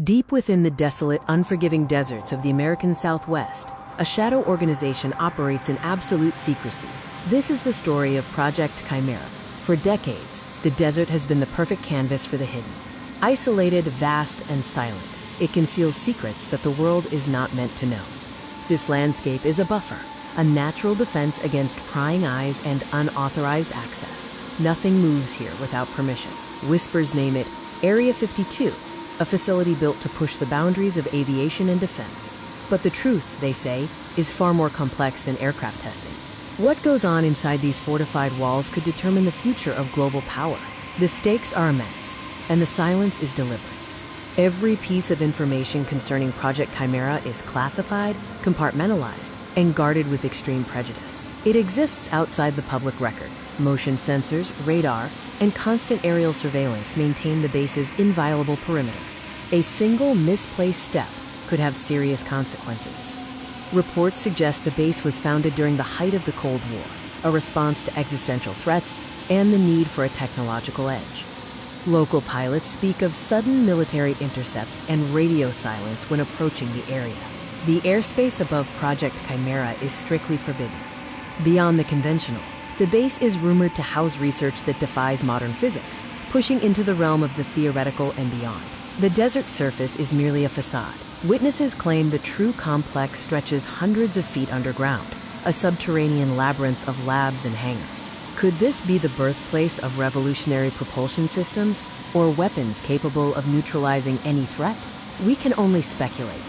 Deep within the desolate, unforgiving deserts of the American Southwest, a shadow organization operates in absolute secrecy. This is the story of Project Chimera. For decades, the desert has been the perfect canvas for the hidden. Isolated, vast, and silent, it conceals secrets that the world is not meant to know. This landscape is a buffer, a natural defense against prying eyes and unauthorized access. Nothing moves here without permission. Whispers name it Area 52, a facility built to push the boundaries of aviation and defense. But the truth, they say, is far more complex than aircraft testing. What goes on inside these fortified walls could determine the future of global power. The stakes are immense, and the silence is deliberate. Every piece of information concerning Project Chimera is classified, compartmentalized, and guarded with extreme prejudice. It exists outside the public record. Motion sensors, radar, and constant aerial surveillance maintain the base's inviolable perimeter. A single misplaced step could have serious consequences. Reports suggest the base was founded during the height of the Cold War, a response to existential threats and the need for a technological edge. Local pilots speak of sudden military intercepts and radio silence when approaching the area. The airspace above Project Chimera is strictly forbidden. Beyond the conventional, the base is rumored to house research that defies modern physics, pushing into the realm of the theoretical and beyond. The desert surface is merely a facade. Witnesses claim the true complex stretches hundreds of feet underground, a subterranean labyrinth of labs and hangars. Could this be the birthplace of revolutionary propulsion systems or weapons capable of neutralizing any threat? We can only speculate.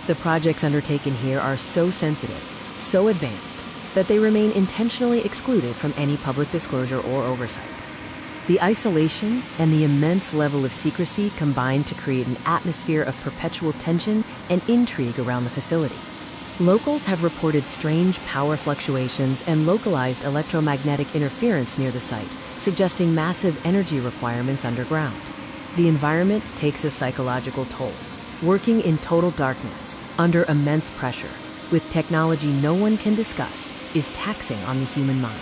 The projects undertaken here are so sensitive, so advanced, that they remain intentionally excluded from any public disclosure or oversight. The isolation and the immense level of secrecy combine to create an atmosphere of perpetual tension and intrigue around the facility. Locals have reported strange power fluctuations and localized electromagnetic interference near the site, suggesting massive energy requirements underground. The environment takes a psychological toll. Working in total darkness, under immense pressure, with technology no one can discuss, is taxing on the human mind.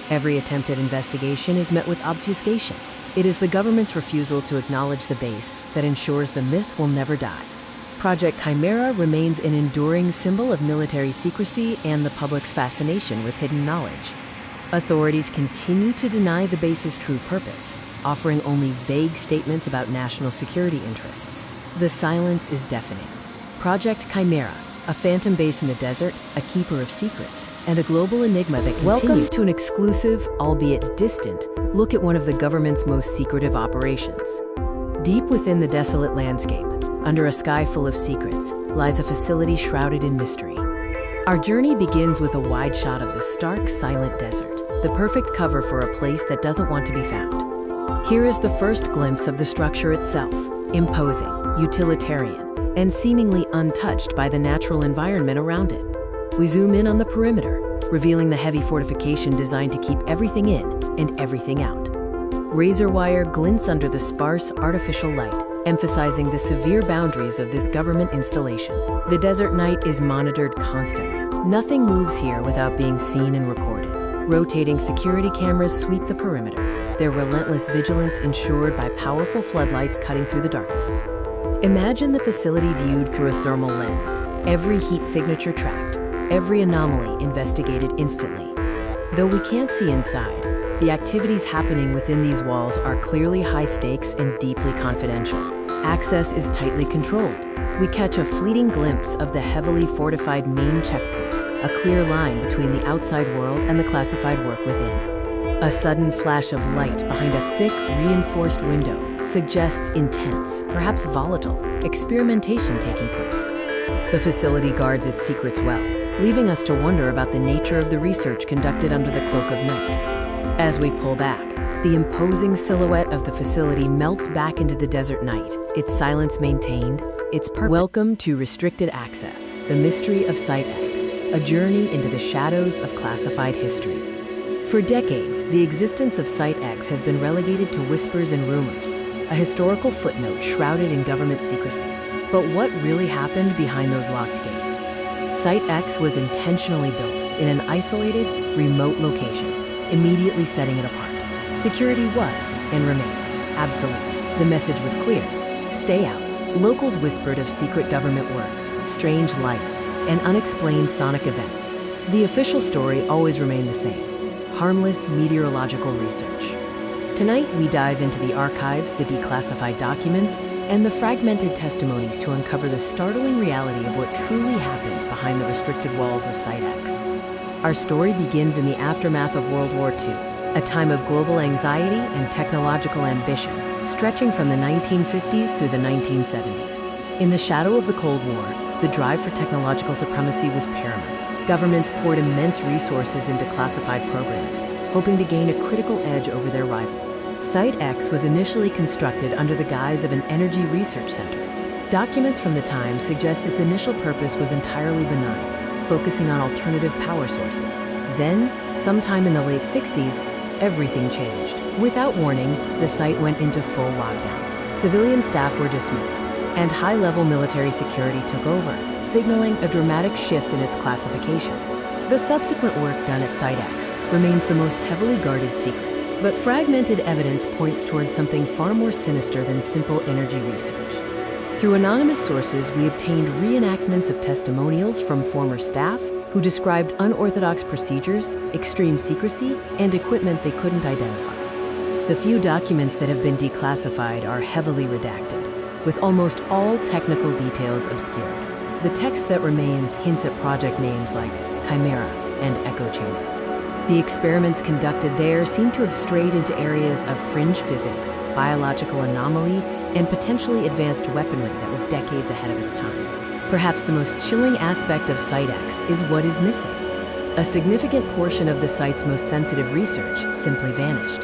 Every attempt at investigation is met with obfuscation. It is the government's refusal to acknowledge the base that ensures the myth will never die. Project Chimera remains an enduring symbol of military secrecy and the public's fascination with hidden knowledge. Authorities continue to deny the base's true purpose, offering only vague statements about national security interests. The silence is deafening. Project Chimera, a phantom base in the desert, a keeper of secrets, and a global enigma that continues. Welcome to an exclusive, albeit distant, look at one of the government's most secretive operations. Deep within the desolate landscape, under a sky full of secrets, lies a facility shrouded in mystery. Our journey begins with a wide shot of the stark, silent desert, the perfect cover for a place that doesn't want to be found. Here is the first glimpse of the structure itself, imposing, utilitarian, and seemingly untouched by the natural environment around it. We zoom in on the perimeter, revealing the heavy fortification designed to keep everything in and everything out. Razor wire glints under the sparse, artificial light, emphasizing the severe boundaries of this government installation. The desert night is monitored constantly. Nothing moves here without being seen and recorded. Rotating security cameras sweep the perimeter, their relentless vigilance ensured by powerful floodlights cutting through the darkness. Imagine the facility viewed through a thermal lens, every heat signature tracked, every anomaly investigated instantly. Though we can't see inside, the activities happening within these walls are clearly high stakes and deeply confidential. Access is tightly controlled. We catch a fleeting glimpse of the heavily fortified main checkpoint, a clear line between the outside world and the classified work within. A sudden flash of light behind a thick, reinforced window suggests intense, perhaps volatile, experimentation taking place. The facility guards its secrets well, leaving us to wonder about the nature of the research conducted under the cloak of night. As we pull back, the imposing silhouette of the facility melts back into the desert night, its silence maintained, its purpose. Welcome to Restricted Access, the mystery of sightings, a journey into the shadows of classified history. For decades, the existence of sightings has been relegated to whispers and rumors, a historical footnote shrouded in government secrecy. But what really happened behind those locked gates? Site X was intentionally built in an isolated, remote location, immediately setting it apart. Security was, and remains, absolute. The message was clear: stay out, Locals whispered of secret government work, strange lights, and unexplained sonic events. The official story always remained the same: harmless meteorological research. Tonight, we dive into the archives, the declassified documents, and the fragmented testimonies to uncover the startling reality of what truly happened behind the restricted walls of Sightings. Our story begins in the aftermath of World War II, a time of global anxiety and technological ambition, stretching from the 1950s through the 1970s. In the shadow of the Cold War, the drive for technological supremacy was paramount. Governments poured immense resources into classified programs, hoping to gain a critical edge over their rivals. SightX was initially constructed under the guise of an energy research center. Documents from the time suggest its initial purpose was entirely benign, focusing on alternative power sources. Then, sometime in the late 60s, everything changed. Without warning, the site went into full lockdown. Civilian staff were dismissed, and high-level military security took over, signaling a dramatic shift in its classification. The subsequent work done at SightX remains the most heavily guarded secret. But fragmented evidence points towards something far more sinister than simple energy research. Through anonymous sources, we obtained reenactments of testimonials from former staff who described unorthodox procedures, extreme secrecy, and equipment they couldn't identify. The few documents that have been declassified are heavily redacted, with almost all technical details obscured. The text that remains hints at project names like Chimera and Echo Chamber. The experiments conducted there seem to have strayed into areas of fringe physics, biological anomaly, and potentially advanced weaponry that was decades ahead of its time. Perhaps the most chilling aspect of SightX is what is missing. A significant portion of the site's most sensitive research simply vanished.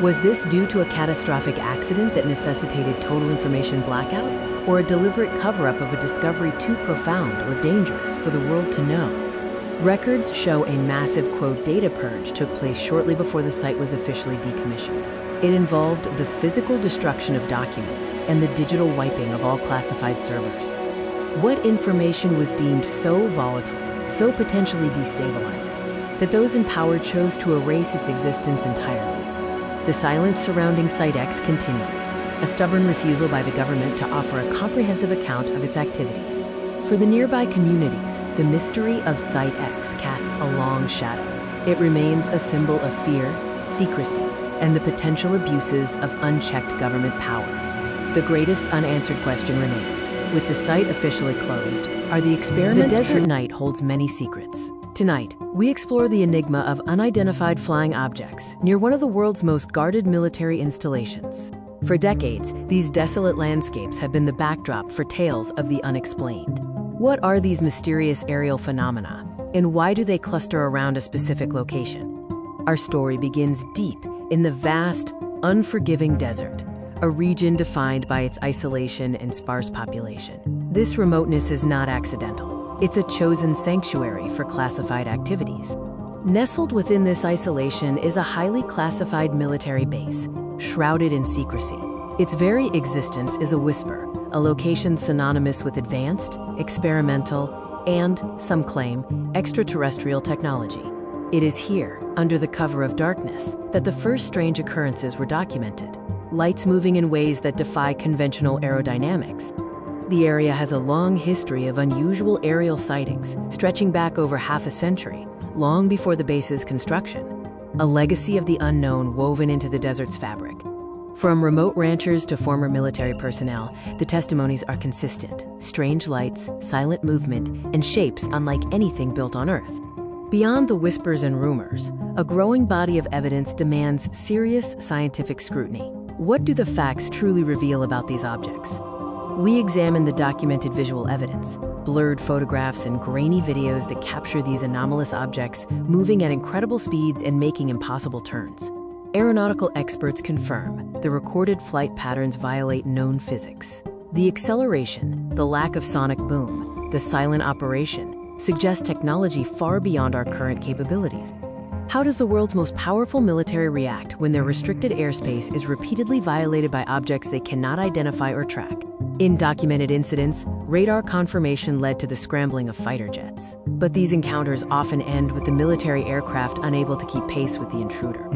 Was this due to a catastrophic accident that necessitated total information blackout, or a deliberate cover-up of a discovery too profound or dangerous for the world to know? Records show a massive, quote, data purge took place shortly before the site was officially decommissioned. It involved the physical destruction of documents and the digital wiping of all classified servers. What information was deemed so volatile, so potentially destabilizing, that those in power chose to erase its existence entirely? The silence surrounding SightX continues, a stubborn refusal by the government to offer a comprehensive account of its activities. For the nearby communities, the mystery of SightX casts a long shadow. It remains a symbol of fear, secrecy, and the potential abuses of unchecked government power. The greatest unanswered question remains. With the site officially closed, are the experiments The desert night holds many secrets. Tonight, we explore the enigma of unidentified flying objects near one of the world's most guarded military installations. For decades, these desolate landscapes have been the backdrop for tales of the unexplained. What are these mysterious aerial phenomena, and why do they cluster around a specific location? Our story begins deep in the vast, unforgiving desert, a region defined by its isolation and sparse population. This remoteness is not accidental. It's a chosen sanctuary for classified activities. Nestled within this isolation is a highly classified military base, shrouded in secrecy. Its very existence is a whisper, a location synonymous with advanced, experimental, and, some claim, extraterrestrial technology. It is here, under the cover of darkness, that the first strange occurrences were documented. Lights moving in ways that defy conventional aerodynamics. The area has a long history of unusual aerial sightings, stretching back over half a century, long before the base's construction. A legacy of the unknown woven into the desert's fabric. From remote ranchers to former military personnel, the testimonies are consistent: strange lights, silent movement, and shapes unlike anything built on Earth. Beyond the whispers and rumors, a growing body of evidence demands serious scientific scrutiny. What do the facts truly reveal about these objects? We examine the documented visual evidence, blurred photographs and grainy videos that capture these anomalous objects moving at incredible speeds and making impossible turns. Aeronautical experts confirm the recorded flight patterns violate known physics. The acceleration, the lack of sonic boom, the silent operation suggest technology far beyond our current capabilities. How does the world's most powerful military react when their restricted airspace is repeatedly violated by objects they cannot identify or track? In documented incidents, radar confirmation led to the scrambling of fighter jets. But these encounters often end with the military aircraft unable to keep pace with the intruder.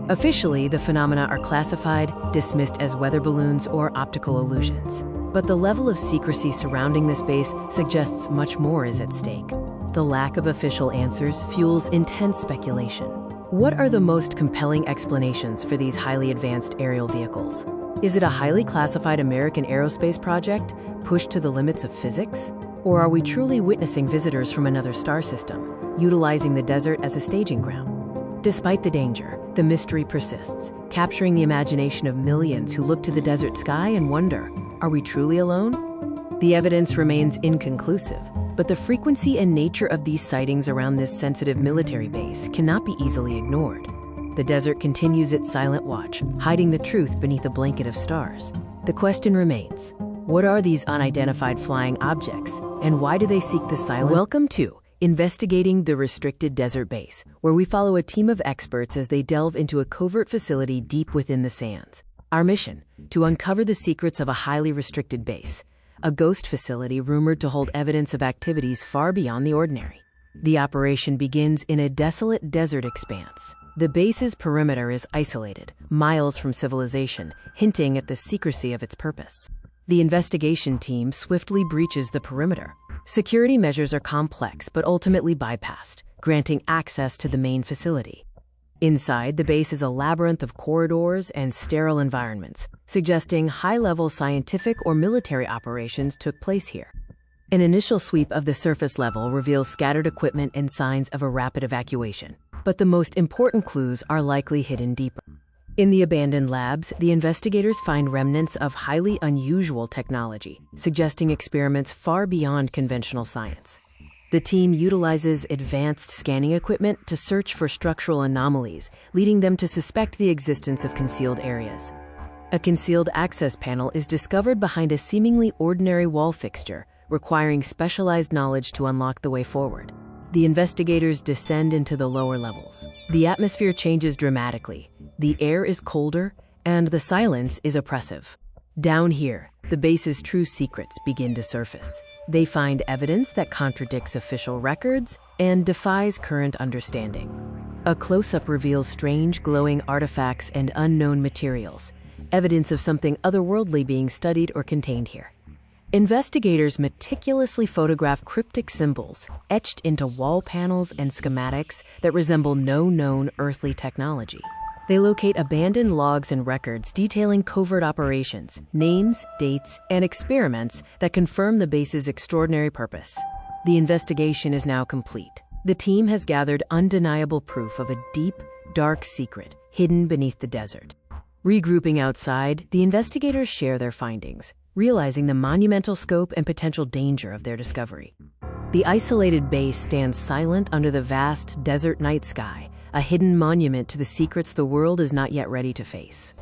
Officially, the phenomena are classified, dismissed as weather balloons or optical illusions. But the level of secrecy surrounding this base suggests much more is at stake. The lack of official answers fuels intense speculation. What are the most compelling explanations for these highly advanced aerial vehicles? Is it a highly classified American aerospace project pushed to the limits of physics? Or are we truly witnessing visitors from another star system, utilizing the desert as a staging ground? Despite the danger, the mystery persists, capturing the imagination of millions who look to the desert sky and wonder, are we truly alone? The evidence remains inconclusive, but the frequency and nature of these sightings around this sensitive military base cannot be easily ignored. The desert continues its silent watch, hiding the truth beneath a blanket of stars. The question remains, what are these unidentified flying objects, and why do they seek the silence? Welcome to Investigating the Restricted Desert Base, where we follow a team of experts as they delve into a covert facility deep within the sands. Our mission, to uncover the secrets of a highly restricted base, a ghost facility rumored to hold evidence of activities far beyond the ordinary. The operation begins in a desolate desert expanse. The base's perimeter is isolated, miles from civilization, hinting at the secrecy of its purpose. The investigation team swiftly breaches the perimeter. Security measures are complex but ultimately bypassed, granting access to the main facility. Inside, the base is a labyrinth of corridors and sterile environments, suggesting high-level scientific or military operations took place here. An initial sweep of the surface level reveals scattered equipment and signs of a rapid evacuation, but the most important clues are likely hidden deeper. In the abandoned labs, the investigators find remnants of highly unusual technology, suggesting experiments far beyond conventional science. The team utilizes advanced scanning equipment to search for structural anomalies, leading them to suspect the existence of concealed areas. A concealed access panel is discovered behind a seemingly ordinary wall fixture, requiring specialized knowledge to unlock the way forward. The investigators descend into the lower levels. The atmosphere changes dramatically. The air is colder, and the silence is oppressive. Down here, the base's true secrets begin to surface. They find evidence that contradicts official records and defies current understanding. A close-up reveals strange, glowing artifacts and unknown materials, evidence of something otherworldly being studied or contained here. Investigators meticulously photograph cryptic symbols etched into wall panels and schematics that resemble no known earthly technology. They locate abandoned logs and records detailing covert operations, names, dates, and experiments that confirm the base's extraordinary purpose. The investigation is now complete. The team has gathered undeniable proof of a deep, dark secret hidden beneath the desert. Regrouping outside, the investigators share their findings, realizing the monumental scope and potential danger of their discovery. The isolated base stands silent under the vast desert night sky, a hidden monument to the secrets the world is not yet ready to face.